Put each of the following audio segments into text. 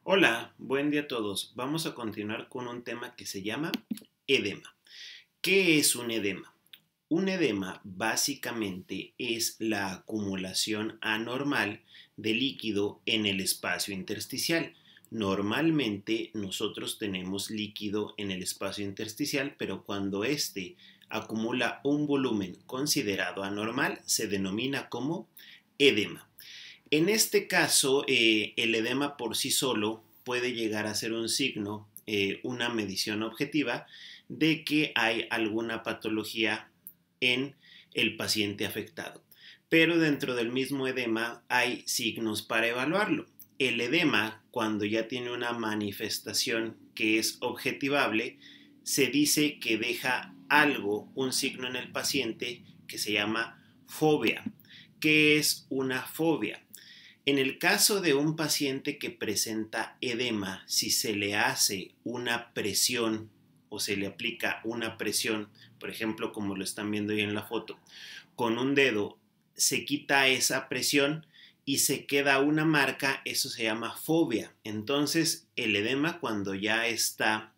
Hola, buen día a todos. Vamos a continuar con un tema que se llama edema. ¿Qué es un edema? Un edema básicamente es la acumulación anormal de líquido en el espacio intersticial. Normalmente nosotros tenemos líquido en el espacio intersticial, pero cuando éste acumula un volumen considerado anormal, se denomina como edema. En este caso, el edema por sí solo puede llegar a ser un signo, una medición objetiva de que hay alguna patología en el paciente afectado. Pero dentro del mismo edema hay signos para evaluarlo. El edema, cuando ya tiene una manifestación que es objetivable, se dice que deja algo, un signo en el paciente que se llama fobia. ¿Qué es una fobia? En el caso de un paciente que presenta edema, si se le hace una presión o se le aplica una presión, por ejemplo, como lo están viendo ahí en la foto, con un dedo se quita esa presión y se queda una marca, eso se llama fobia. Entonces, el edema cuando ya está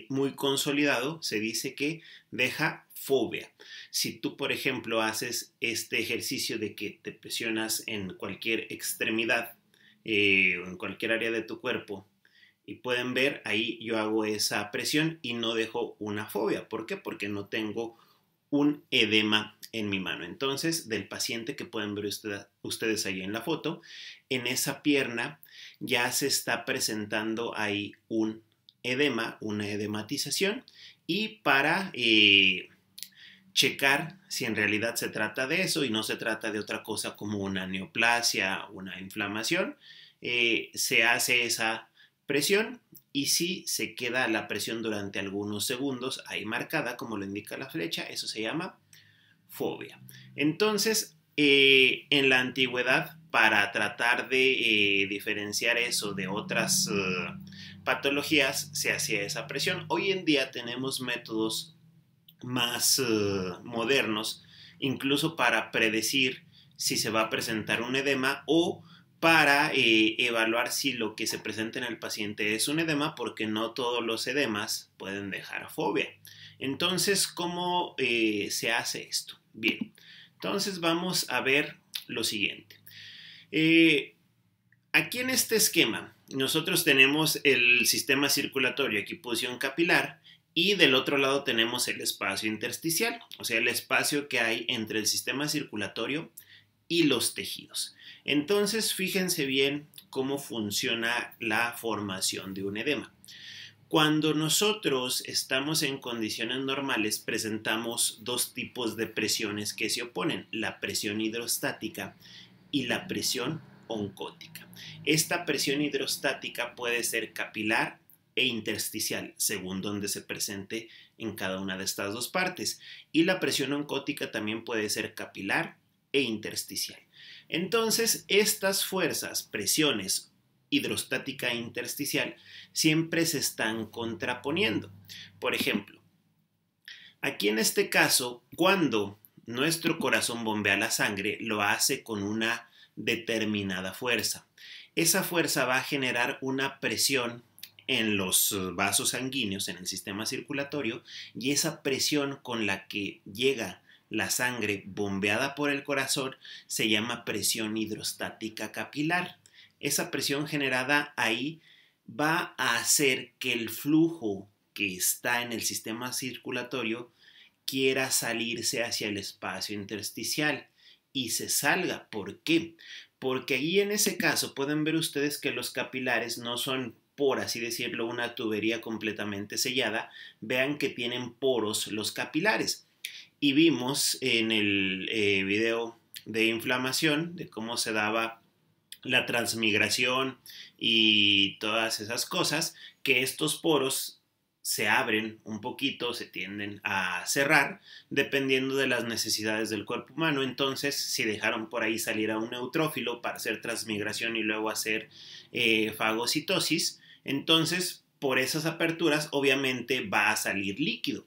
muy consolidado, se dice que deja fobia. Si tú, por ejemplo, haces este ejercicio de que te presionas en cualquier extremidad o en cualquier área de tu cuerpo, y pueden ver, ahí yo hago esa presión y no dejo una fobia. ¿Por qué? Porque no tengo un edema en mi mano. Entonces, del paciente que pueden ver ustedes ahí en la foto, en esa pierna ya se está presentando ahí un edema, una edematización, y para checar si en realidad se trata de eso y no se trata de otra cosa como una neoplasia, una inflamación, se hace esa presión y si se queda la presión durante algunos segundos ahí marcada como lo indica la flecha, eso se llama fobia. Entonces, en la antigüedad, para tratar de diferenciar eso de otras patologías, se hacía esa presión. Hoy en día tenemos métodos más modernos, incluso para predecir si se va a presentar un edema o para evaluar si lo que se presenta en el paciente es un edema, porque no todos los edemas pueden dejar fobia. Entonces, ¿cómo se hace esto? Bien, entonces vamos a ver lo siguiente. Eh, Aquí en este esquema, nosotros tenemos el sistema circulatorio, aquí posición capilar, y del otro lado tenemos el espacio intersticial, o sea, el espacio que hay entre el sistema circulatorio y los tejidos. Entonces, fíjense bien cómo funciona la formación de un edema. Cuando nosotros estamos en condiciones normales, presentamos dos tipos de presiones que se oponen, la presión hidrostática y la presión oncótica. Esta presión hidrostática puede ser capilar e intersticial, según donde se presente en cada una de estas dos partes. Y la presión oncótica también puede ser capilar e intersticial. Entonces, estas fuerzas, presiones hidrostática e intersticial, siempre se están contraponiendo. Por ejemplo, aquí en este caso, cuando nuestro corazón bombea la sangre, lo hace con una determinada fuerza. Esa fuerza va a generar una presión en los vasos sanguíneos, en el sistema circulatorio, y esa presión con la que llega la sangre bombeada por el corazón se llama presión hidrostática capilar. Esa presión generada ahí va a hacer que el flujo que está en el sistema circulatorio quiera salirse hacia el espacio intersticial y se salga. ¿Por qué? Porque ahí en ese caso pueden ver ustedes que los capilares no son, por así decirlo, una tubería completamente sellada. Vean que tienen poros los capilares. Y vimos en el video de inflamación de cómo se daba la transmigración y todas esas cosas, que estos poros se abren un poquito, se tienden a cerrar, dependiendo de las necesidades del cuerpo humano. Entonces, si dejaron por ahí salir a un neutrófilo para hacer transmigración y luego hacer fagocitosis, entonces por esas aperturas obviamente va a salir líquido.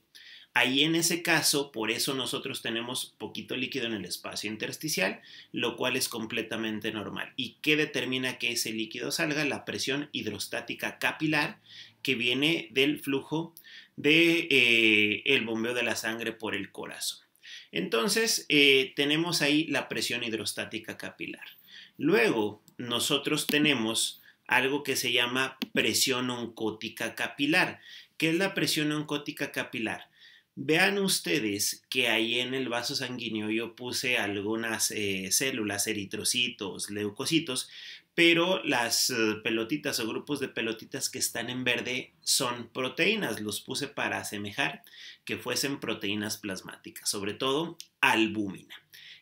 Ahí en ese caso, por eso nosotros tenemos poquito líquido en el espacio intersticial, lo cual es completamente normal. ¿Y qué determina que ese líquido salga? La presión hidrostática capilar que viene del flujo de, el bombeo de la sangre por el corazón. Entonces, tenemos ahí la presión hidrostática capilar. Luego, nosotros tenemos algo que se llama presión oncótica capilar. ¿Qué es la presión oncótica capilar? Vean ustedes que ahí en el vaso sanguíneo yo puse algunas células, eritrocitos, leucocitos, pero las pelotitas o grupos de pelotitas que están en verde son proteínas. Los puse para asemejar que fuesen proteínas plasmáticas, sobre todo albúmina.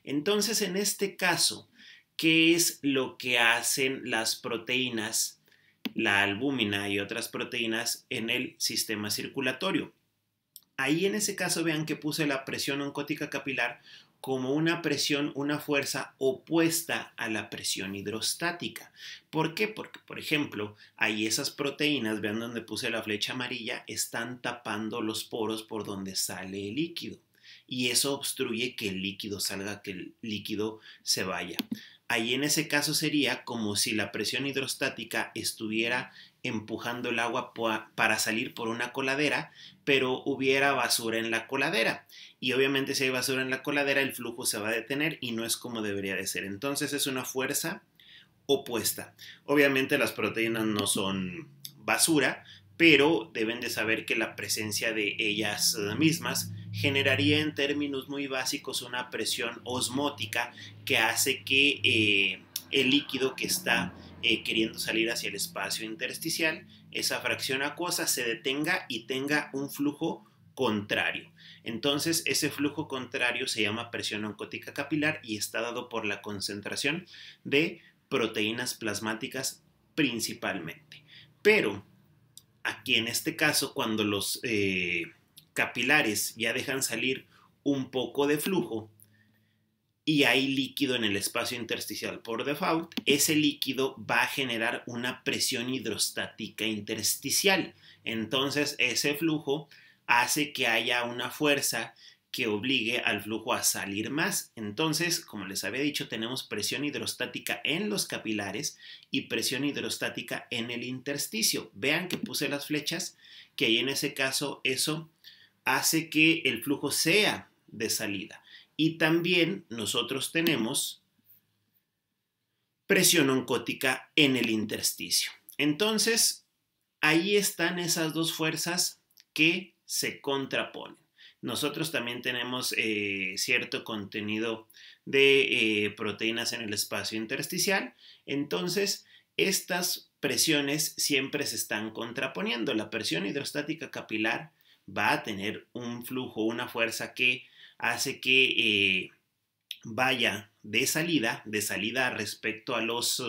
Entonces, en este caso, ¿qué es lo que hacen las proteínas, la albúmina y otras proteínas en el sistema circulatorio? Ahí en ese caso vean que puse la presión oncótica capilar como una presión, una fuerza opuesta a la presión hidrostática. ¿Por qué? Porque, por ejemplo, ahí esas proteínas, vean donde puse la flecha amarilla, están tapando los poros por donde sale el líquido. Y eso obstruye que el líquido salga, que el líquido se vaya. Ahí en ese caso sería como si la presión hidrostática estuviera empujando el agua para salir por una coladera, pero hubiera basura en la coladera. Y obviamente si hay basura en la coladera, el flujo se va a detener y no es como debería de ser. Entonces es una fuerza opuesta. Obviamente las proteínas no son basura, pero deben de saber que la presencia de ellas mismas generaría en términos muy básicos una presión osmótica que hace que el líquido que está queriendo salir hacia el espacio intersticial, esa fracción acuosa se detenga y tenga un flujo contrario. Entonces ese flujo contrario se llama presión oncótica capilar y está dado por la concentración de proteínas plasmáticas principalmente. Pero aquí en este caso, cuando los capilares ya dejan salir un poco de flujo y hay líquido en el espacio intersticial por default, ese líquido va a generar una presión hidrostática intersticial. Entonces ese flujo hace que haya una fuerza que obligue al flujo a salir más. Entonces, como les había dicho, tenemos presión hidrostática en los capilares y presión hidrostática en el intersticio. Vean que puse las flechas, que ahí en ese caso eso hace que el flujo sea de salida. Y también nosotros tenemos presión oncótica en el intersticio. Entonces, ahí están esas dos fuerzas que se contraponen. Nosotros también tenemos cierto contenido de proteínas en el espacio intersticial. Entonces, estas presiones siempre se están contraponiendo. La presión hidrostática capilar va a tener un flujo, una fuerza que hace que vaya de salida respecto a los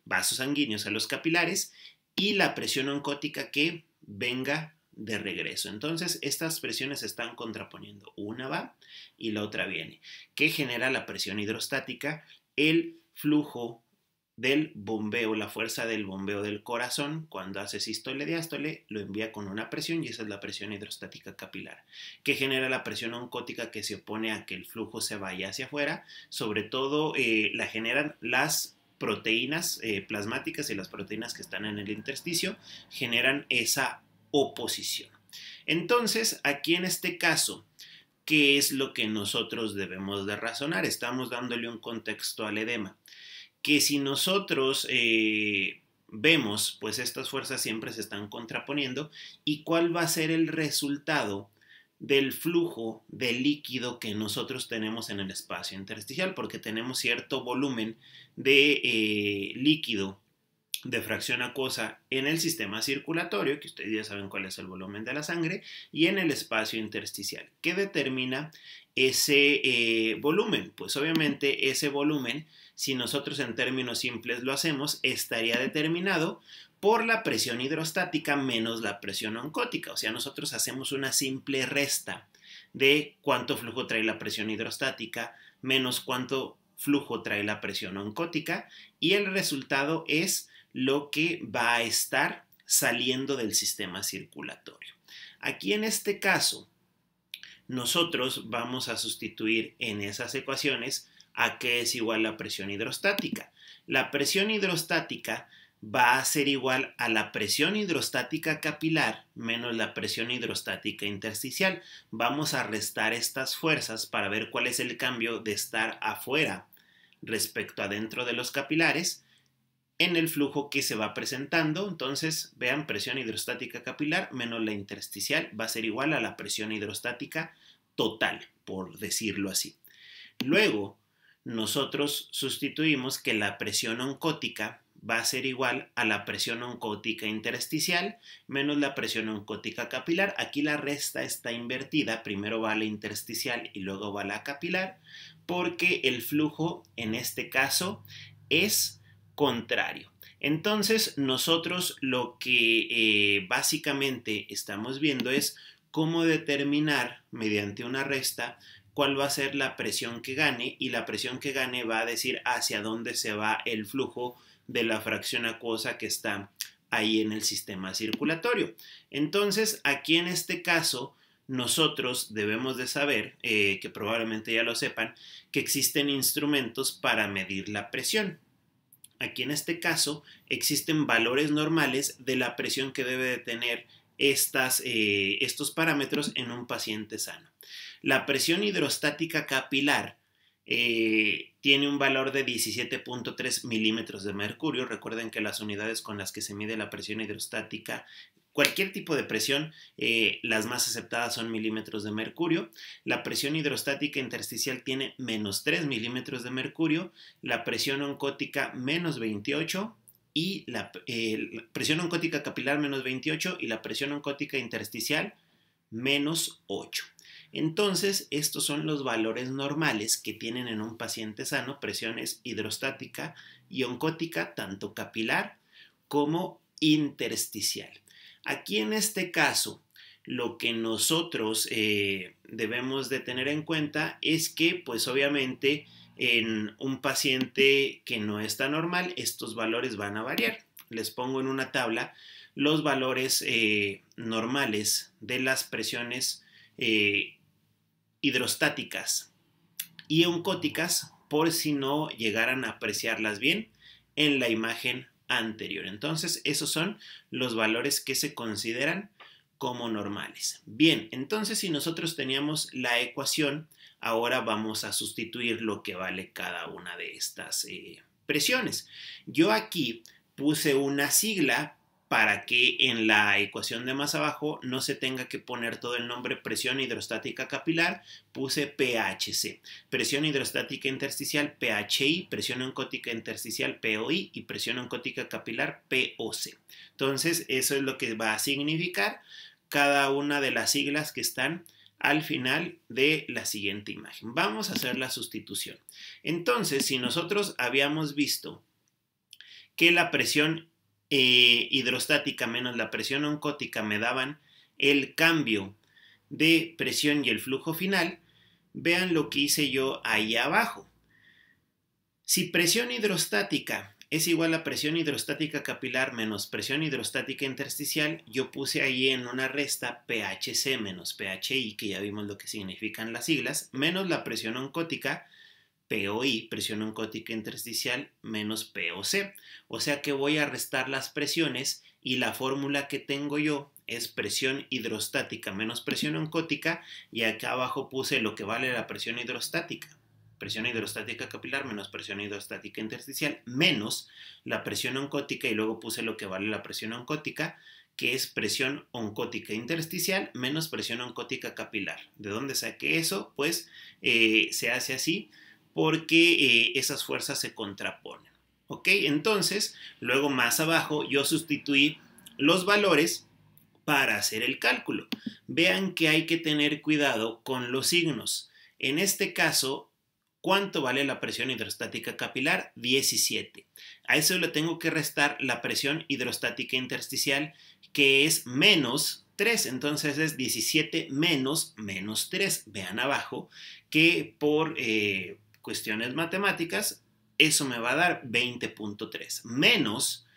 vasos sanguíneos, a los capilares, y la presión oncótica que venga de regreso. Entonces, estas presiones se están contraponiendo. Una va y la otra viene. ¿Qué genera la presión hidrostática? El flujo del bombeo, la fuerza del bombeo del corazón, cuando hace sístole y diástole, lo envía con una presión y esa es la presión hidrostática capilar. ¿Qué genera la presión oncótica que se opone a que el flujo se vaya hacia afuera? Sobre todo la generan las proteínas plasmáticas y las proteínas que están en el intersticio, generan esa oposición. Entonces, aquí en este caso, ¿qué es lo que nosotros debemos de razonar? Estamos dándole un contexto al edema. Que si nosotros vemos, pues estas fuerzas siempre se están contraponiendo, ¿y cuál va a ser el resultado del flujo de líquido que nosotros tenemos en el espacio intersticial? Porque tenemos cierto volumen de líquido de fracción acuosa en el sistema circulatorio, que ustedes ya saben cuál es el volumen de la sangre, y en el espacio intersticial. ¿Qué determina ese volumen? Pues obviamente ese volumen, si nosotros en términos simples lo hacemos, estaría determinado por la presión hidrostática menos la presión oncótica. O sea, nosotros hacemos una simple resta de cuánto flujo trae la presión hidrostática menos cuánto flujo trae la presión oncótica, y el resultado es lo que va a estar saliendo del sistema circulatorio. Aquí en este caso, nosotros vamos a sustituir en esas ecuaciones a qué es igual la presión hidrostática. La presión hidrostática va a ser igual a la presión hidrostática capilar menos la presión hidrostática intersticial. Vamos a restar estas fuerzas para ver cuál es el cambio de estar afuera respecto a dentro de los capilares en el flujo que se va presentando. Entonces, vean, presión hidrostática capilar menos la intersticial va a ser igual a la presión hidrostática total, por decirlo así. Luego, nosotros sustituimos que la presión oncótica va a ser igual a la presión oncótica intersticial menos la presión oncótica capilar. Aquí la resta está invertida, primero va la intersticial y luego va la capilar, porque el flujo en este caso es contrario. Entonces nosotros lo que básicamente estamos viendo es cómo determinar mediante una resta cuál va a ser la presión que gane, y la presión que gane va a decir hacia dónde se va el flujo de la fracción acuosa que está ahí en el sistema circulatorio. Entonces, aquí en este caso, nosotros debemos de saber, que probablemente ya lo sepan, que existen instrumentos para medir la presión. Aquí en este caso existen valores normales de la presión que debe de tener estos parámetros en un paciente sano. La presión hidrostática capilar tiene un valor de 17.3 milímetros de mercurio. Recuerden que las unidades con las que se mide la presión hidrostática, cualquier tipo de presión, las más aceptadas son milímetros de mercurio. La presión hidrostática intersticial tiene menos 3 milímetros de mercurio, la presión oncótica menos 28 y la presión oncótica capilar menos 28 y la presión oncótica intersticial menos 8. Entonces, estos son los valores normales que tienen en un paciente sano presiones hidrostática y oncótica, tanto capilar como intersticial. Aquí en este caso, lo que nosotros debemos de tener en cuenta es que, pues obviamente, en un paciente que no está normal, estos valores van a variar. Les pongo en una tabla los valores normales de las presiones hidrostáticas y oncóticas, por si no llegaran a apreciarlas bien en la imagen anterior. Entonces, esos son los valores que se consideran como normales. Bien, entonces si nosotros teníamos la ecuación, ahora vamos a sustituir lo que vale cada una de estas presiones. Yo aquí puse una sigla para que en la ecuación de más abajo no se tenga que poner todo el nombre presión hidrostática capilar. Puse PHC, presión hidrostática intersticial PHI, presión oncótica intersticial POI y presión oncótica capilar POC. Entonces, eso es lo que va a significar cada una de las siglas que están al final de la siguiente imagen. Vamos a hacer la sustitución. Entonces, si nosotros habíamos visto que la presión hidrostática menos la presión oncótica me daban el cambio de presión y el flujo final, vean lo que hice yo ahí abajo. Si presión hidrostática es igual a presión hidrostática capilar menos presión hidrostática intersticial, yo puse ahí en una resta PHC menos PHI, que ya vimos lo que significan las siglas, menos la presión oncótica POI, presión oncótica intersticial, menos POC. O sea que voy a restar las presiones y la fórmula que tengo yo es presión hidrostática menos presión oncótica, y acá abajo puse lo que vale la presión hidrostática. Presión hidrostática capilar menos presión hidrostática intersticial menos la presión oncótica, y luego puse lo que vale la presión oncótica, que es presión oncótica intersticial menos presión oncótica capilar. ¿De dónde saqué eso? Pues se hace así porque esas fuerzas se contraponen. ¿Ok? Entonces, luego más abajo yo sustituí los valores para hacer el cálculo. Vean que hay que tener cuidado con los signos. En este caso, ¿cuánto vale la presión hidrostática capilar? 17. A eso le tengo que restar la presión hidrostática intersticial, que es menos 3. Entonces es 17 menos 3. Vean abajo que por cuestiones matemáticas eso me va a dar 20.3 menos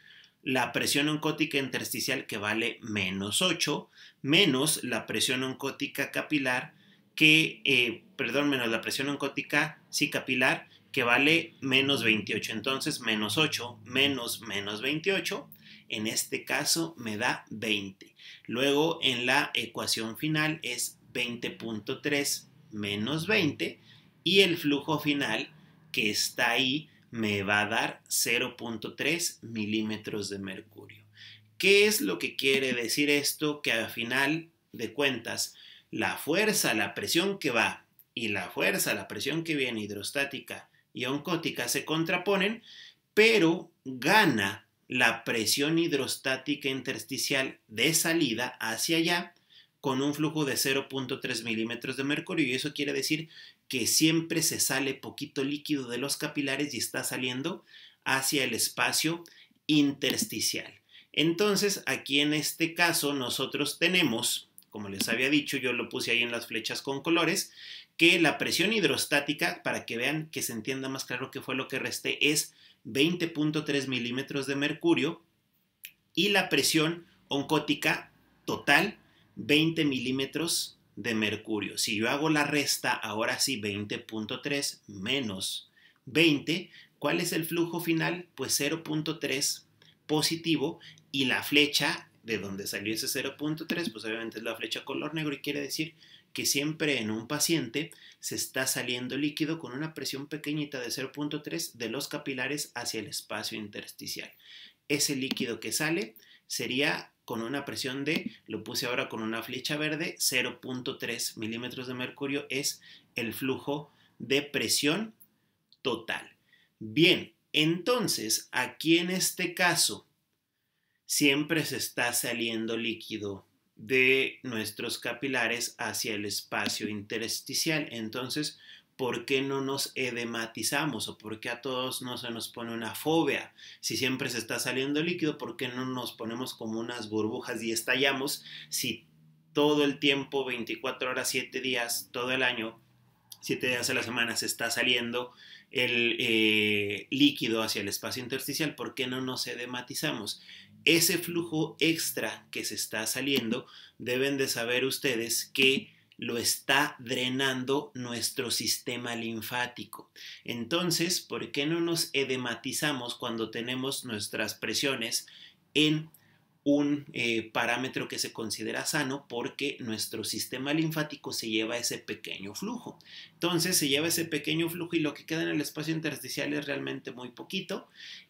la presión oncótica intersticial, que vale menos 8, menos la presión oncótica capilar, menos la presión oncótica sí capilar, que vale menos 28. Entonces, menos 8 menos 28, en este caso me da 20. Luego, en la ecuación final es 20.3 menos 20 y el flujo final que está ahí me va a dar 0.3 milímetros de mercurio. ¿Qué es lo que quiere decir esto? Que al final de cuentas, la fuerza, la presión que va y la fuerza, la presión que viene hidrostática y oncótica se contraponen, pero gana la presión hidrostática intersticial de salida hacia allá con un flujo de 0.3 milímetros de mercurio, y eso quiere decir que siempre se sale poquito líquido de los capilares y está saliendo hacia el espacio intersticial. Entonces, aquí en este caso nosotros tenemos, como les había dicho, yo lo puse ahí en las flechas con colores, que la presión hidrostática, para que vean que se entienda más claro qué fue lo que resté, es 20.3 milímetros de mercurio, y la presión oncótica total 20 milímetros de mercurio. Si yo hago la resta, ahora sí, 20.3 menos 20, ¿cuál es el flujo final? Pues 0.3 positivo, y la flecha de donde salió ese 0.3, pues obviamente es la flecha color negro, y quiere decir que siempre en un paciente se está saliendo líquido con una presión pequeñita de 0.3 de los capilares hacia el espacio intersticial. Ese líquido que sale sería con una presión de, lo puse ahora con una flecha verde, 0.3 milímetros de mercurio es el flujo de presión total. Bien, entonces aquí en este caso siempre se está saliendo líquido de nuestros capilares hacia el espacio intersticial. Entonces, ¿por qué no nos edematizamos? ¿O por qué a todos no se nos pone una fobia? Si siempre se está saliendo líquido, ¿por qué no nos ponemos como unas burbujas y estallamos? Si todo el tiempo, 24 horas, 7 días, todo el año, 7 días a la semana se está saliendo el líquido hacia el espacio intersticial, ¿por qué no nos edematizamos? Ese flujo extra que se está saliendo, deben de saber ustedes que lo está drenando nuestro sistema linfático. Entonces, ¿por qué no nos edematizamos cuando tenemos nuestras presiones en un parámetro que se considera sano? Porque nuestro sistema linfático se lleva ese pequeño flujo. Entonces se lleva ese pequeño flujo y lo que queda en el espacio intersticial es realmente muy poquito,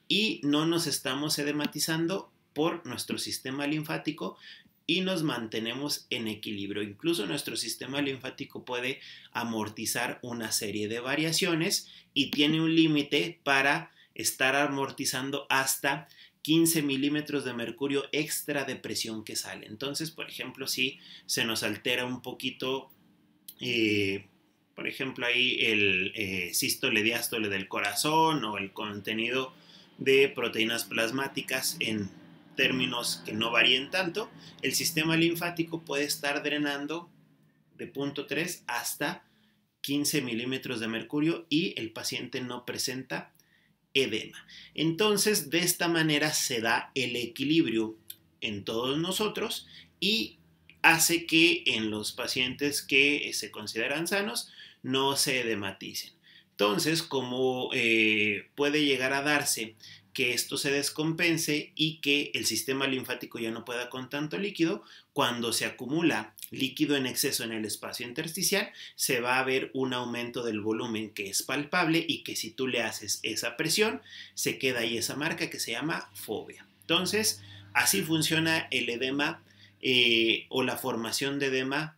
y no nos estamos edematizando por nuestro sistema linfático y nos mantenemos en equilibrio. Incluso nuestro sistema linfático puede amortizar una serie de variaciones y tiene un límite para estar amortizando hasta 15 milímetros de mercurio extra de presión que sale. Entonces, por ejemplo, si se nos altera un poquito, por ejemplo, ahí el sístole, diástole del corazón, o el contenido de proteínas plasmáticas en términos que no varíen tanto, el sistema linfático puede estar drenando de 0.3 hasta 15 milímetros de mercurio y el paciente no presenta edema. Entonces, de esta manera se da el equilibrio en todos nosotros y hace que en los pacientes que se consideran sanos no se edematicen. Entonces, como puede llegar a darse que esto se descompense y que el sistema linfático ya no pueda con tanto líquido, cuando se acumula líquido en exceso en el espacio intersticial, se va a ver un aumento del volumen que es palpable, y que si tú le haces esa presión, se queda ahí esa marca que se llama fobia. Entonces, así funciona el edema o la formación de edema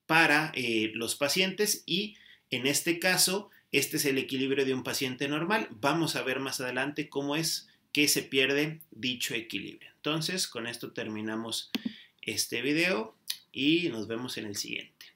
para los pacientes, y en este caso, este es el equilibrio de un paciente normal. Vamos a ver más adelante cómo es que se pierde dicho equilibrio. Entonces, con esto terminamos este video y nos vemos en el siguiente.